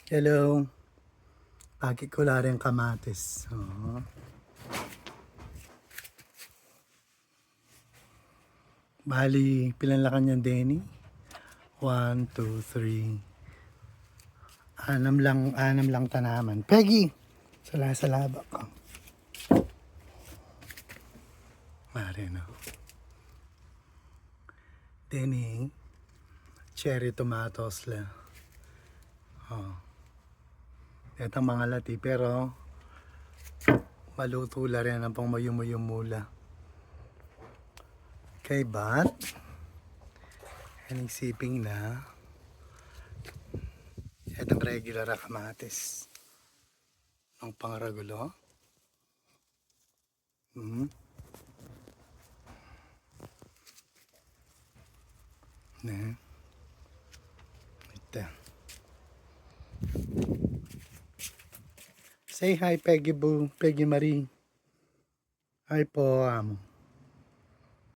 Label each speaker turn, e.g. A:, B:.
A: Hello. Pagi ko la rin kamatis. Oh. Bali, pilan la kanyang Denny? 1, 2, 3. Anam lang tanaman. Peggy! Sala-salaba ko. Mare no. Denny, cherry tomatoes la. Oh. Ito mga lati, pero maluto la rin ang pang mayumuyumula. Kay bat, siping na. Itong regular na kamatis. Ang pangaragulo. Ne. Ito. Say hi, Peggy Boo, Peggy Marie. Hi po, amo.